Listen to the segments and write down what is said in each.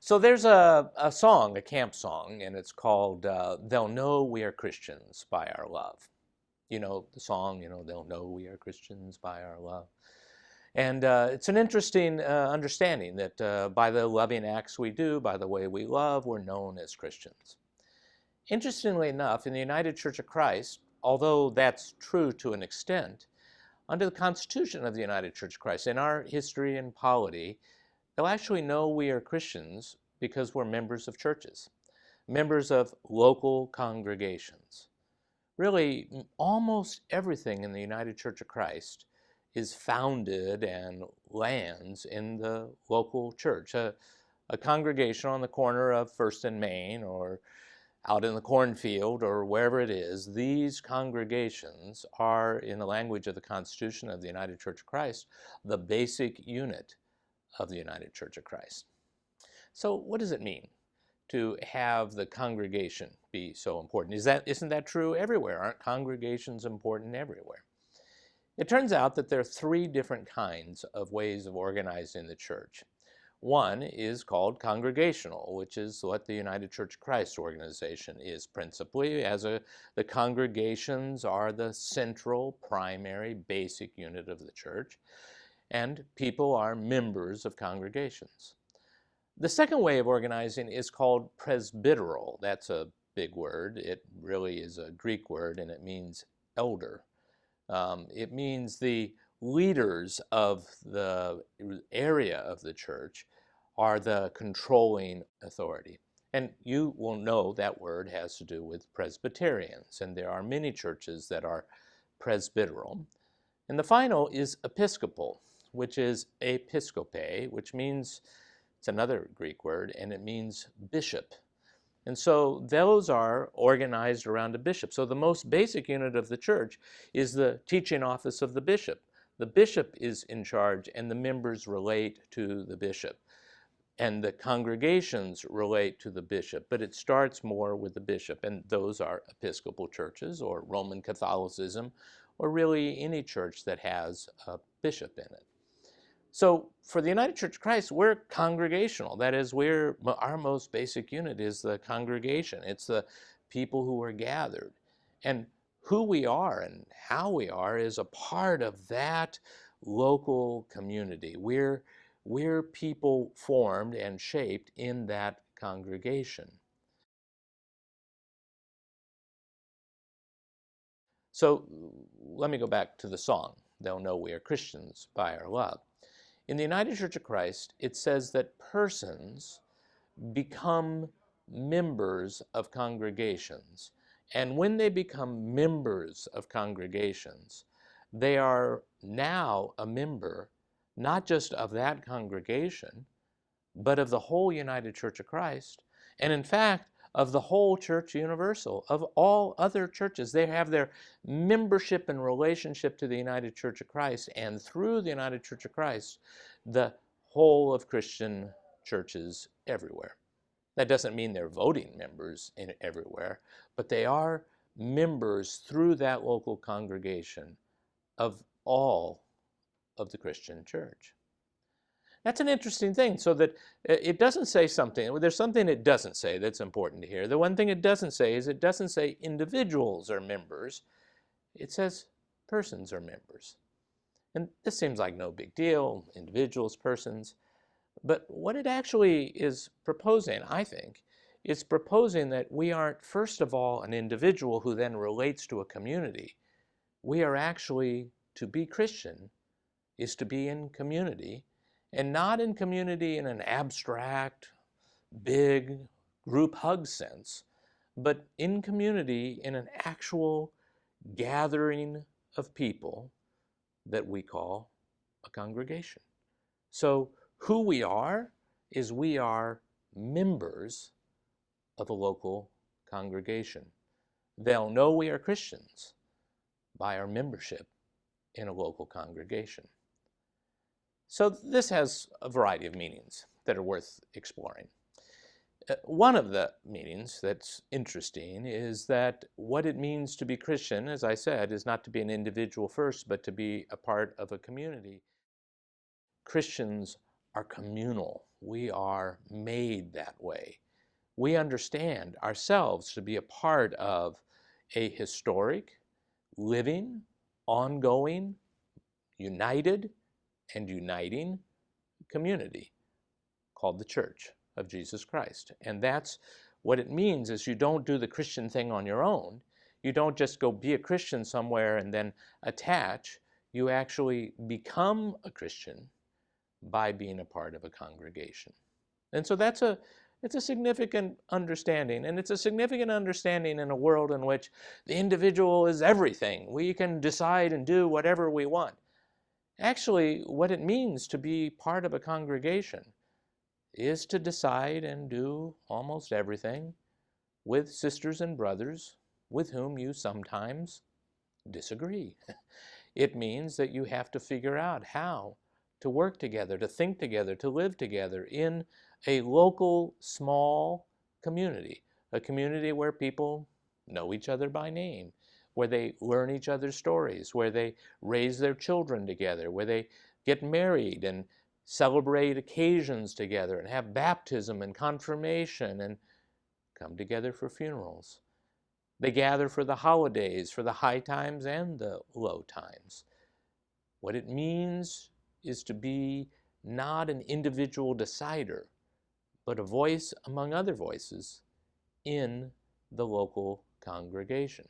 So there's a song, a camp song, and it's called They'll Know We Are Christians by Our Love. You know the song, they'll know we are Christians by our love. And it's an interesting understanding that by the loving acts we do, by the way we love, we're known as Christians. Interestingly enough, in the United Church of Christ, although that's true to an extent, under the Constitution of the United Church of Christ, in our history and polity, they'll actually know we are Christians because we're members of churches, members of local congregations. Really, almost everything in the United Church of Christ is founded and lands in the local church. A congregation on the corner of First and Main or out in the cornfield or wherever it is, these congregations are, in the language of the Constitution of the United Church of Christ, the basic unit of the United Church of Christ. So what does it mean to have the congregation be so important? Isn't that true everywhere? Aren't congregations important everywhere? It turns out that there are three different kinds of ways of organizing the church. One is called congregational, which is what the United Church of Christ organization is principally, the congregations are the central, primary, basic unit of the church, and people are members of congregations. The second way of organizing is called presbyteral. That's a big word. It really is a Greek word, and it means elder. It means the leaders of the area of the church are the controlling authority. And you will know that word has to do with Presbyterians, and there are many churches that are presbyteral. And the final is episcopal, which is episkope, which means, it's another Greek word, and it means bishop. And so those are organized around a bishop. So the most basic unit of the church is the teaching office of the bishop. The bishop is in charge, and the members relate to the bishop. And the congregations relate to the bishop, but it starts more with the bishop. And those are Episcopal churches or Roman Catholicism, or really any church that has a bishop in it. So for the United Church of Christ, we're congregational. That is, our most basic unit is the congregation. It's the people who are gathered. And who we are and how we are is a part of that local community. We're people formed and shaped in that congregation. So let me go back to the song, They'll Know We Are Christians by Our Love. In the United Church of Christ, it says that persons become members of congregations. And when they become members of congregations, they are now a member not just of that congregation, but of the whole United Church of Christ, and in fact, of the whole Church Universal, of all other churches. They have their membership and relationship to the United Church of Christ, and through the United Church of Christ, the whole of Christian churches everywhere. That doesn't mean they're voting members everywhere, but they are members through that local congregation of all of the Christian church. That's an interesting thing, so that it doesn't say something. There's something it doesn't say that's important to hear. The one thing it doesn't say is it doesn't say individuals are members. It says persons are members. And this seems like no big deal, individuals, persons. But what it actually is proposing, I think, is proposing that we aren't, first of all, an individual who then relates to a community. We are actually, to be Christian, is to be in community, and not in community in an abstract, big group hug sense, but in community in an actual gathering of people that we call a congregation. So who we are is we are members of a local congregation. They'll know we are Christians by our membership in a local congregation. So this has a variety of meanings that are worth exploring. One of the meanings that's interesting is that what it means to be Christian, as I said, is not to be an individual first, but to be a part of a community. Christians are communal. We are made that way. We understand ourselves to be a part of a historic, living, ongoing, united, and uniting community called the Church of Jesus Christ. And that's what it means is you don't do the Christian thing on your own. You don't just go be a Christian somewhere and then attach. You actually become a Christian by being a part of a congregation. And so it's a significant understanding, and it's a significant understanding in a world in which the individual is everything. We can decide and do whatever we want. Actually, what it means to be part of a congregation is to decide and do almost everything with sisters and brothers with whom you sometimes disagree. It means that you have to figure out how to work together, to think together, to live together in a local, small community, a community where people know each other by name, where they learn each other's stories, where they raise their children together, where they get married and celebrate occasions together and have baptism and confirmation and come together for funerals. They gather for the holidays, for the high times and the low times. What it means is to be not an individual decider, but a voice among other voices in the local congregation.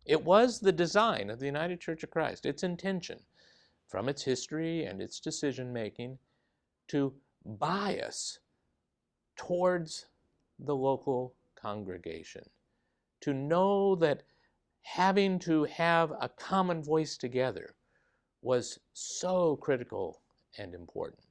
It was the design of the United Church of Christ, its intention, from its history and its decision making, to bias towards the local congregation, to know that having to have a common voice together was so critical and important.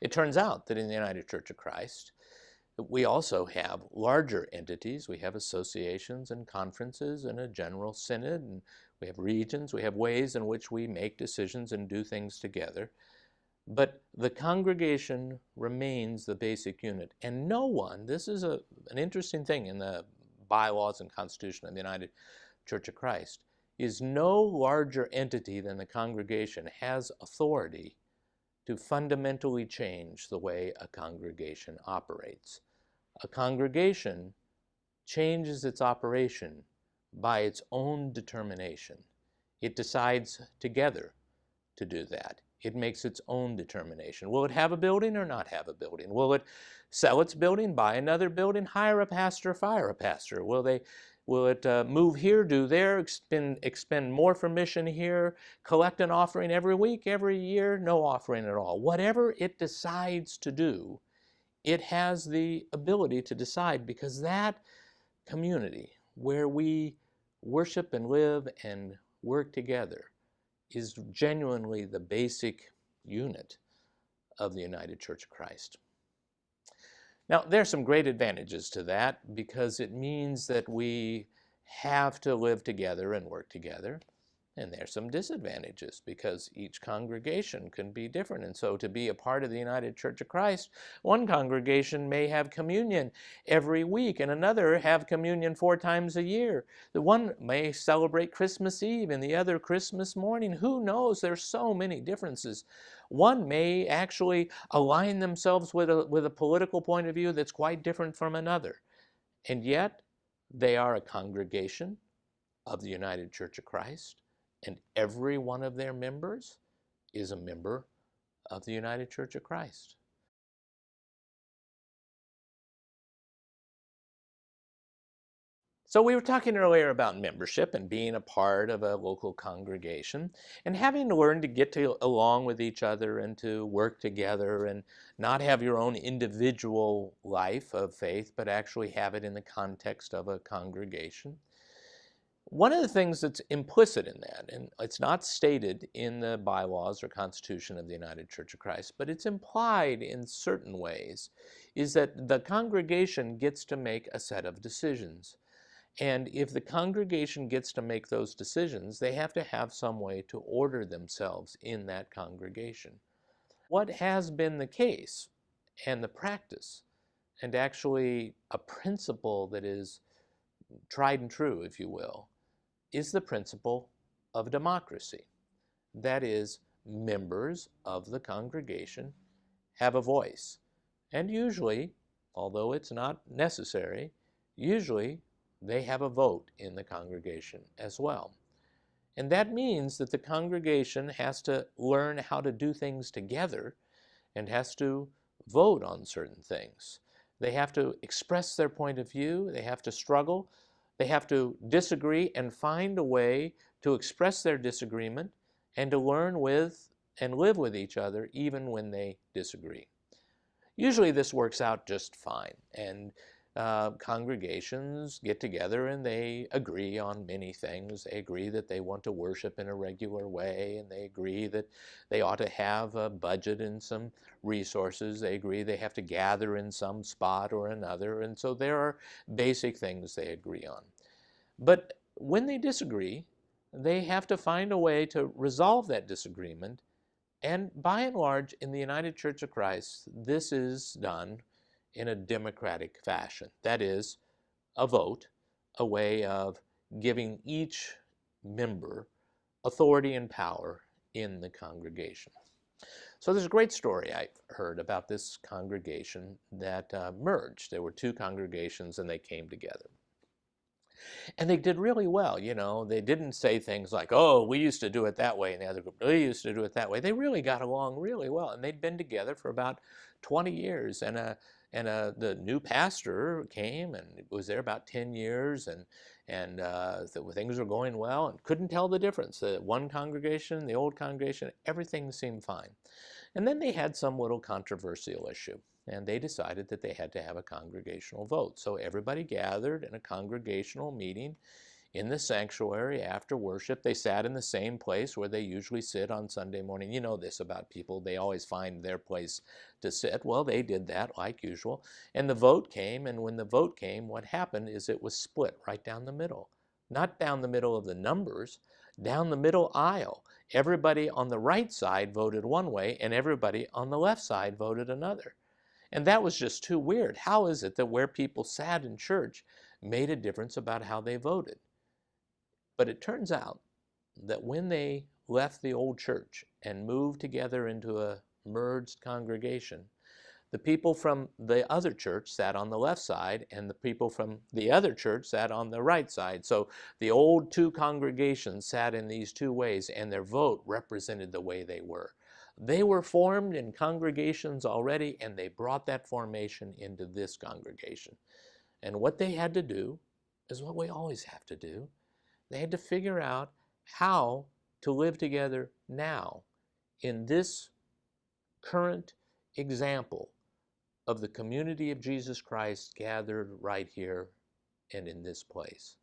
It turns out that in the United Church of Christ, we also have larger entities. We have associations and conferences and a general synod, and we have regions. We have ways in which we make decisions and do things together. But the congregation remains the basic unit. And no one, this is an interesting thing in the bylaws and constitution of the United Church of Christ, is no larger entity than the congregation has authority to fundamentally change the way a congregation operates. A congregation changes its operation by its own determination. It decides together to do that. It makes its own determination. Will it have a building or not have a building? Will it sell its building, buy another building, hire a pastor, fire a pastor? Will it move here, do there, expend more for mission here, collect an offering every week, every year, no offering at all? Whatever it decides to do, it has the ability to decide, because that community where we worship and live and work together is genuinely the basic unit of the United Church of Christ. Now, there are some great advantages to that, because it means that we have to live together and work together. And there are some disadvantages, because each congregation can be different. And so to be a part of the United Church of Christ, one congregation may have communion every week and another have communion 4 times a year. The one may celebrate Christmas Eve and the other Christmas morning. Who knows? There's so many differences. One may actually align themselves with a political point of view that's quite different from another. And yet, they are a congregation of the United Church of Christ. And every one of their members is a member of the United Church of Christ. So we were talking earlier about membership and being a part of a local congregation and having to learn to get along with each other and to work together and not have your own individual life of faith, but actually have it in the context of a congregation. One of the things that's implicit in that, and it's not stated in the bylaws or constitution of the United Church of Christ, but it's implied in certain ways, is that the congregation gets to make a set of decisions. And if the congregation gets to make those decisions, they have to have some way to order themselves in that congregation. What has been the case and the practice, and actually a principle that is tried and true, if you will, is the principle of democracy. That is, members of the congregation have a voice. And usually, although it's not necessary, usually they have a vote in the congregation as well. And that means that the congregation has to learn how to do things together and has to vote on certain things. They have to express their point of view, they have to struggle, they have to disagree and find a way to express their disagreement and to learn with and live with each other even when they disagree. Usually this works out just fine, and congregations get together and they agree on many things. They agree that they want to worship in a regular way, and they agree that they ought to have a budget and some resources. They agree they have to gather in some spot or another, and so there are basic things they agree on. But when they disagree, they have to find a way to resolve that disagreement. And by and large, in the United Church of Christ, this is done in a democratic fashion. That is, a vote, a way of giving each member authority and power in the congregation. So there's a great story I heard about this congregation that merged. There were two congregations and they came together. And they did really well, you know. They didn't say things like, oh, we used to do it that way, and the other group, we used to do it that way. They really got along really well, and they'd been together for about 20 years. And the new pastor came and was there about 10 years, and things were going well and couldn't tell the difference. The one congregation, the old congregation, everything seemed fine. And then they had some little controversial issue, and they decided that they had to have a congregational vote. So everybody gathered in a congregational meeting in the sanctuary after worship. They sat in the same place where they usually sit on Sunday morning. You know this about people. They always find their place to sit. Well, they did that like usual. And the vote came, and when the vote came, what happened is it was split right down the middle. Not down the middle of the numbers, down the middle aisle. Everybody on the right side voted one way, and everybody on the left side voted another. And that was just too weird. How is it that where people sat in church made a difference about how they voted? But it turns out that when they left the old church and moved together into a merged congregation, the people from the other church sat on the left side, and the people from the other church sat on the right side. So the old two congregations sat in these two ways, and their vote represented the way they were. They were formed in congregations already, and they brought that formation into this congregation. And what they had to do is what we always have to do. They had to figure out how to live together now in this current example of the community of Jesus Christ gathered right here and in this place.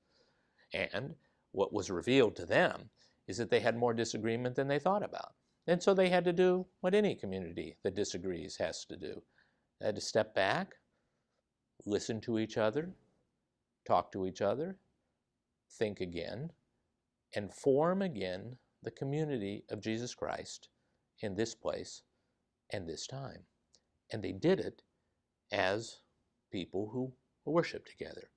And what was revealed to them is that they had more disagreement than they thought about. And so they had to do what any community that disagrees has to do. They had to step back, listen to each other, talk to each other, think again, and form again the community of Jesus Christ in this place and this time. And they did it as people who worship together.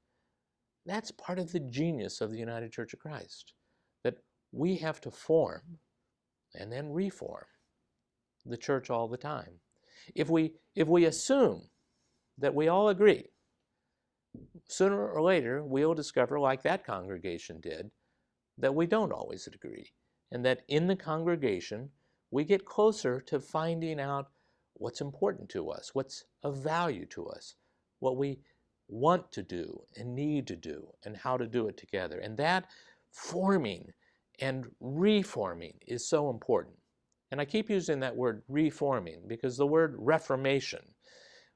That's part of the genius of the United Church of Christ, that we have to form and then reform the church all the time. If we assume that we all agree, sooner or later we'll discover, like that congregation did, that we don't always agree, and that in the congregation we get closer to finding out what's important to us, what's of value to us, what we want to do and need to do, and how to do it together. And that forming and reforming is so important. And I keep using that word reforming because the word Reformation,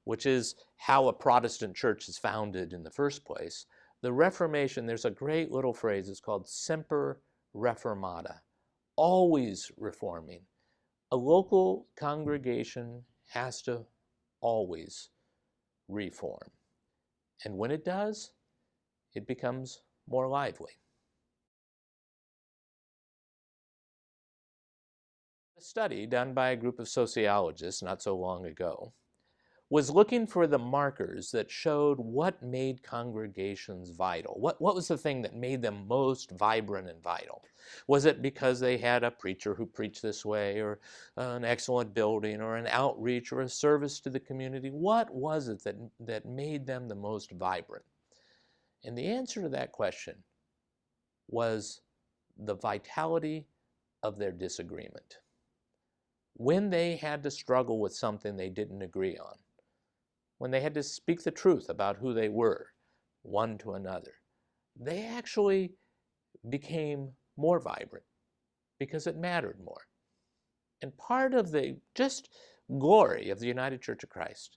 which is how a Protestant church is founded in the first place, the Reformation, there's a great little phrase, it's called Semper Reformata, always reforming. A local congregation has to always reform. And when it does, it becomes more lively. A study done by a group of sociologists not so long ago was looking for the markers that showed what made congregations vital. What was the thing that made them most vibrant and vital? Was it because they had a preacher who preached this way, or an excellent building, or an outreach, or a service to the community? What was it that made them the most vibrant? And the answer to that question was the vitality of their disagreement. When they had to struggle with something they didn't agree on, when they had to speak the truth about who they were, one to another, they actually became more vibrant because it mattered more. And part of the just glory of the United Church of Christ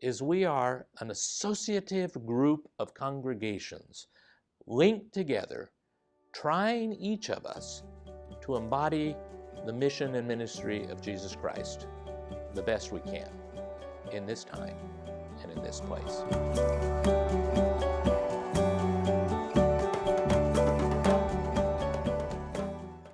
is we are an associative group of congregations linked together, trying each of us to embody the mission and ministry of Jesus Christ the best we can in this time and in this place.